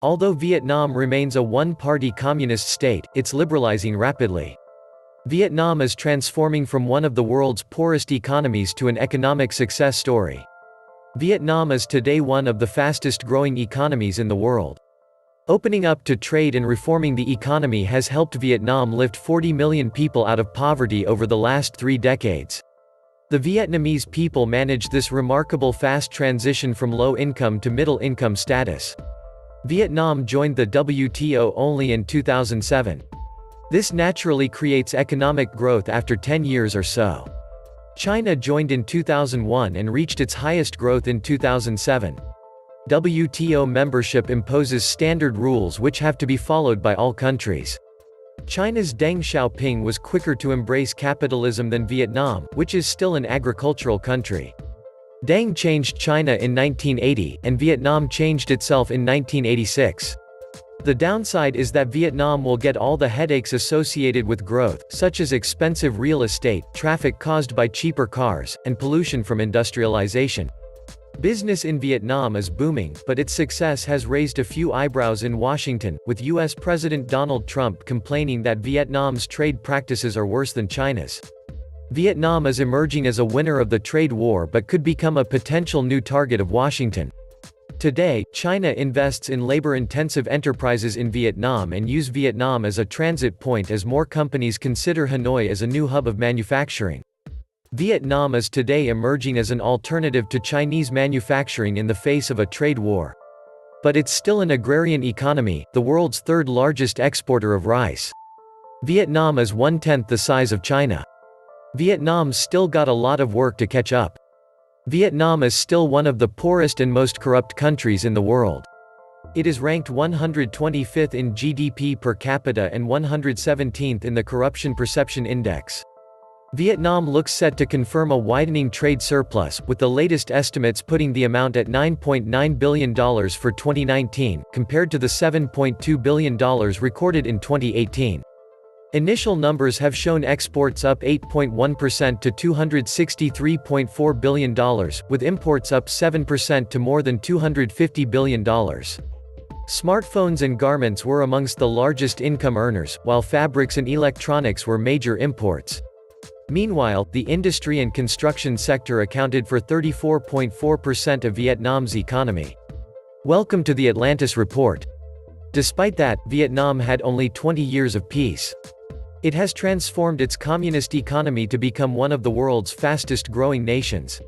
Although Vietnam remains a one-party communist state, it's liberalizing rapidly. Vietnam is transforming from one of the world's poorest economies to an economic success story. Vietnam is today one of the fastest-growing economies in the world. Opening up to trade and reforming the economy has helped Vietnam lift 40 million people out of poverty over the last 3 decades. The Vietnamese people managed this remarkable fast transition from low-income to middle-income status. Vietnam joined the WTO only in 2007. This naturally creates economic growth after 10 years or so. China joined in 2001 and reached its highest growth in 2007. WTO membership imposes standard rules which have to be followed by all countries. China's Deng Xiaoping was quicker to embrace capitalism than Vietnam, which is still an agricultural country. Deng changed China in 1980, and Vietnam changed itself in 1986. The downside is that Vietnam will get all the headaches associated with growth, such as expensive real estate, traffic caused by cheaper cars, and pollution from industrialization. Business in Vietnam is booming, but its success has raised a few eyebrows in Washington, with US President Donald Trump complaining that Vietnam's trade practices are worse than China's. Vietnam is emerging as a winner of the trade war but could become a potential new target of Washington. Today, China invests in labor-intensive enterprises in Vietnam and use Vietnam as a transit point as more companies consider Hanoi as a new hub of manufacturing. Vietnam is today emerging as an alternative to Chinese manufacturing in the face of a trade war. But it's still an agrarian economy, the world's third largest exporter of rice. Vietnam is 1/10 the size of China. Vietnam's still got a lot of work to catch up. Vietnam is still one of the poorest and most corrupt countries in the world. It is ranked 125th in GDP per capita and 117th in the Corruption Perception Index. Vietnam looks set to confirm a widening trade surplus, with the latest estimates putting the amount at $9.9 billion for 2019, compared to the $7.2 billion recorded in 2018. Initial numbers have shown exports up 8.1% to $263.4 billion, with imports up 7% to more than $250 billion. Smartphones and garments were amongst the largest income earners, while fabrics and electronics were major imports. Meanwhile, the industry and construction sector accounted for 34.4% of Vietnam's economy. Welcome to the Atlantis Report. Despite that, Vietnam had only 20 years of peace. It has transformed its communist economy to become one of the world's fastest-growing nations.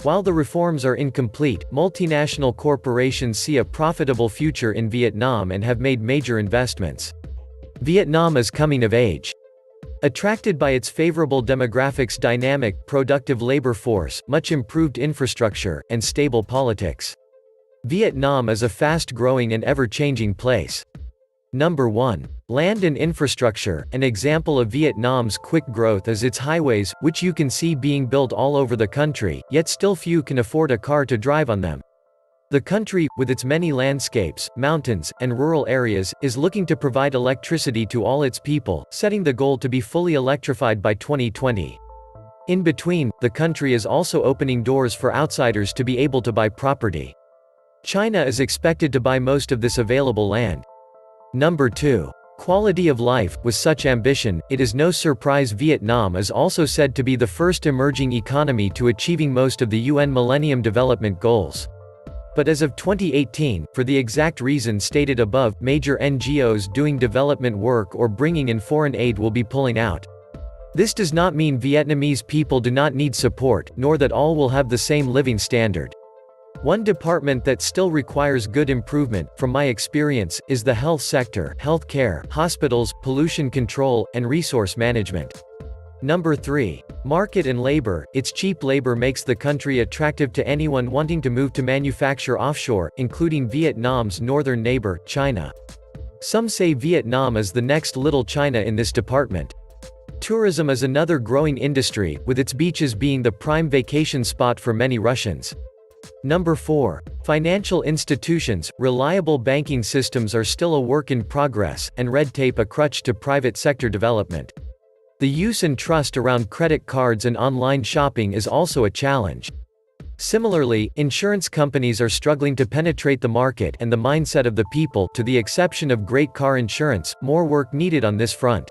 While the reforms are incomplete, multinational corporations see a profitable future in Vietnam and have made major investments. Vietnam is coming of age. Attracted by its favorable demographics, dynamic, productive labor force, much improved infrastructure, and stable politics. Vietnam is a fast-growing and ever-changing place. Number 1. Land and infrastructure. An example of Vietnam's quick growth is its highways, which you can see being built all over the country, yet still few can afford a car to drive on them. The country, with its many landscapes, mountains, and rural areas, is looking to provide electricity to all its people, setting the goal to be fully electrified by 2020. In between, the country is also opening doors for outsiders to be able to buy property. China is expected to buy most of this available land. Number 2. Quality of life. With such ambition, it is no surprise Vietnam is also said to be the first emerging economy to achieving most of the UN Millennium Development Goals. But as of 2018, for the exact reason stated above, major NGOs doing development work or bringing in foreign aid will be pulling out. This does not mean Vietnamese people do not need support, nor that all will have the same living standard. One department that still requires good improvement, from my experience, is the health sector, healthcare, hospitals, pollution control, and resource management. Number 3. Market and labor. Its cheap labor makes the country attractive to anyone wanting to move to manufacture offshore, including Vietnam's northern neighbor, China. Some say Vietnam is the next little China in this department. Tourism is another growing industry, with its beaches being the prime vacation spot for many Russians. Number 4. Financial institutions. Reliable banking systems are still a work in progress, and red tape a crutch to private sector development. The use and trust around credit cards and online shopping is also a challenge. Similarly, insurance companies are struggling to penetrate the market and the mindset of the people, to the exception of great car insurance. More work needed on this front.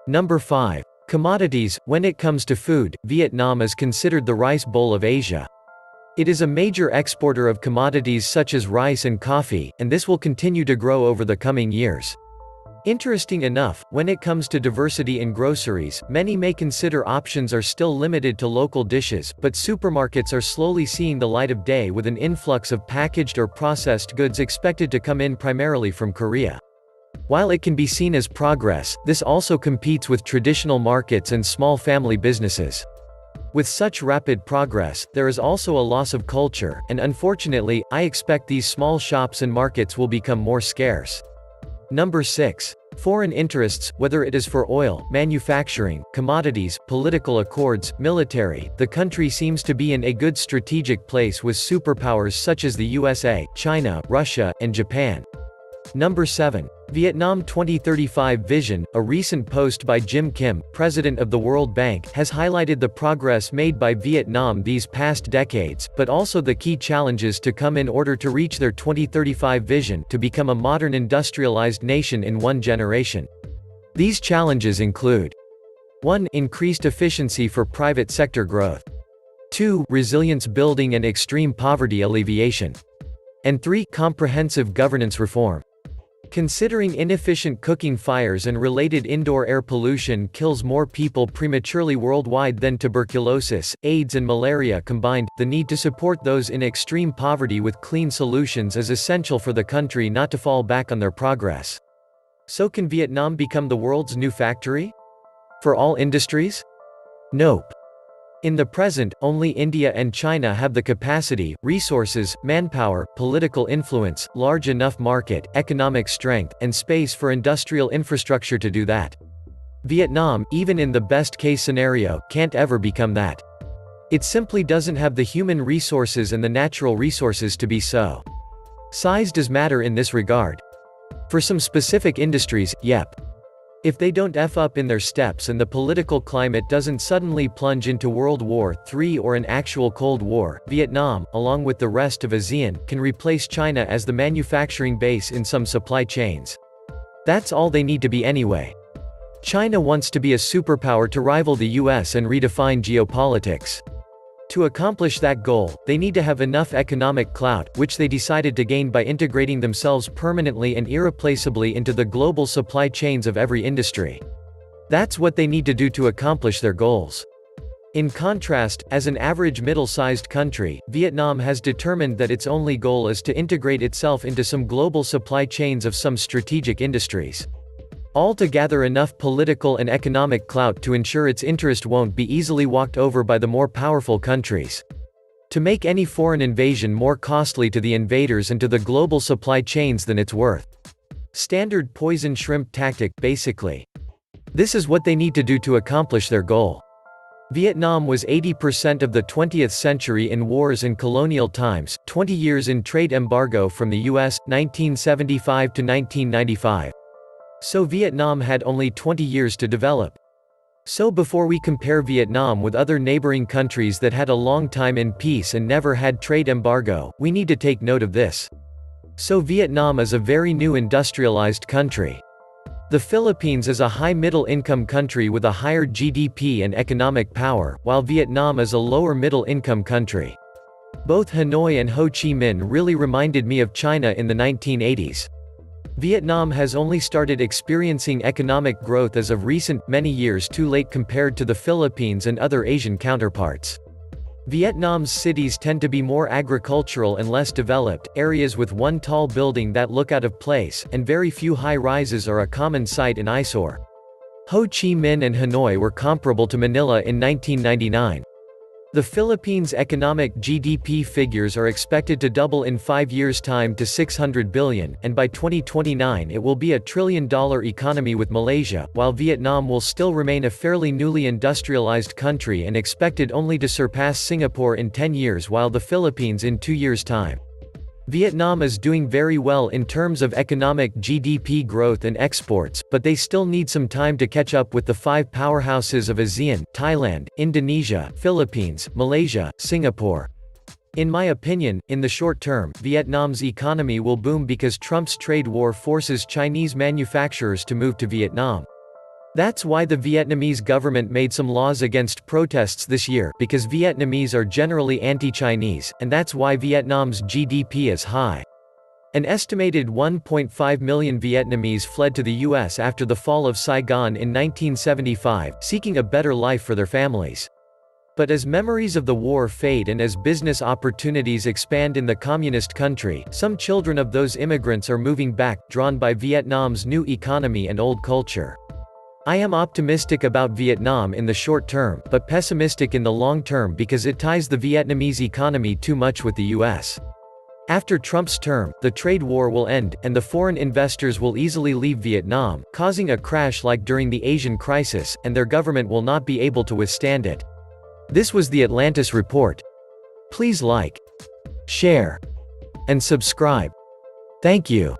Number 5. Commodities. When it comes to food, Vietnam is considered the rice bowl of Asia. It is a major exporter of commodities such as rice and coffee, and this will continue to grow over the coming years. Interesting enough, when it comes to diversity in groceries, many may consider options are still limited to local dishes, but supermarkets are slowly seeing the light of day with an influx of packaged or processed goods expected to come in primarily from Korea. While it can be seen as progress, this also competes with traditional markets and small family businesses. With such rapid progress, there is also a loss of culture, and unfortunately, I expect these small shops and markets will become more scarce. Number 6. Foreign interests. Whether it is for oil, manufacturing, commodities, political accords, military, the country seems to be in a good strategic place with superpowers such as the USA, China, Russia, and Japan. Number 7. Vietnam 2035 Vision. A recent post by Jim Kim, president of the World Bank, has highlighted the progress made by Vietnam these past decades, but also the key challenges to come in order to reach their 2035 vision, to become a modern industrialized nation in one generation. These challenges include: 1. Increased efficiency for private sector growth. 2. Resilience building and extreme poverty alleviation. And 3. Comprehensive governance reform. Considering inefficient cooking fires and related indoor air pollution kills more people prematurely worldwide than tuberculosis, AIDS and malaria combined, the need to support those in extreme poverty with clean solutions is essential for the country not to fall back on their progress. So can Vietnam become the world's new factory? For all industries? Nope. In the present, only India and China have the capacity, resources, manpower, political influence, large enough market, economic strength, and space for industrial infrastructure to do that. Vietnam, even in the best-case scenario, can't ever become that. It simply doesn't have the human resources and the natural resources to be so. Size does matter in this regard. For some specific industries, yep. If they don't F up in their steps and the political climate doesn't suddenly plunge into World War III or an actual Cold War, Vietnam, along with the rest of ASEAN, can replace China as the manufacturing base in some supply chains. That's all they need to be anyway. China wants to be a superpower to rival the US and redefine geopolitics. To accomplish that goal, they need to have enough economic clout, which they decided to gain by integrating themselves permanently and irreplaceably into the global supply chains of every industry. That's what they need to do to accomplish their goals. In contrast, as an average middle-sized country, Vietnam has determined that its only goal is to integrate itself into some global supply chains of some strategic industries. All to gather enough political and economic clout to ensure its interest won't be easily walked over by the more powerful countries. To make any foreign invasion more costly to the invaders and to the global supply chains than it's worth. Standard poison shrimp tactic, basically. This is what they need to do to accomplish their goal. Vietnam was 80% of the 20th century in wars and colonial times, 20 years in trade embargo from the US, 1975 to 1995. So Vietnam had only 20 years to develop. So before we compare Vietnam with other neighboring countries that had a long time in peace and never had trade embargo, we need to take note of this. So Vietnam is a very new industrialized country. The Philippines is a high middle-income country with a higher GDP and economic power, while Vietnam is a lower middle-income country. Both Hanoi and Ho Chi Minh really reminded me of China in the 1980s. Vietnam has only started experiencing economic growth as of recent, many years too late compared to the Philippines and other Asian counterparts. Vietnam's cities tend to be more agricultural and less developed, areas with one tall building that look out of place, and very few high-rises are a common sight in eyesore. Ho Chi Minh and Hanoi were comparable to Manila in 1999. The Philippines' economic GDP figures are expected to double in 5 years' time to $600 billion, and by 2029 it will be a $1 trillion economy with Malaysia, while Vietnam will still remain a fairly newly industrialized country and expected only to surpass Singapore in 10 years while the Philippines in 2 years' time. Vietnam is doing very well in terms of economic GDP growth and exports, but they still need some time to catch up with the 5 powerhouses of ASEAN: Thailand, Indonesia, Philippines, Malaysia, Singapore. In my opinion, in the short term, Vietnam's economy will boom because Trump's trade war forces Chinese manufacturers to move to Vietnam. That's why the Vietnamese government made some laws against protests this year, because Vietnamese are generally anti-Chinese, and that's why Vietnam's GDP is high. An estimated 1.5 million Vietnamese fled to the US after the fall of Saigon in 1975, seeking a better life for their families. But as memories of the war fade and as business opportunities expand in the communist country, some children of those immigrants are moving back, drawn by Vietnam's new economy and old culture. I am optimistic about Vietnam in the short term, but pessimistic in the long term because it ties the Vietnamese economy too much with the US. After Trump's term, the trade war will end, and the foreign investors will easily leave Vietnam, causing a crash like during the Asian crisis, and their government will not be able to withstand it. This was the Atlantis Report. Please like, share, and subscribe. Thank you.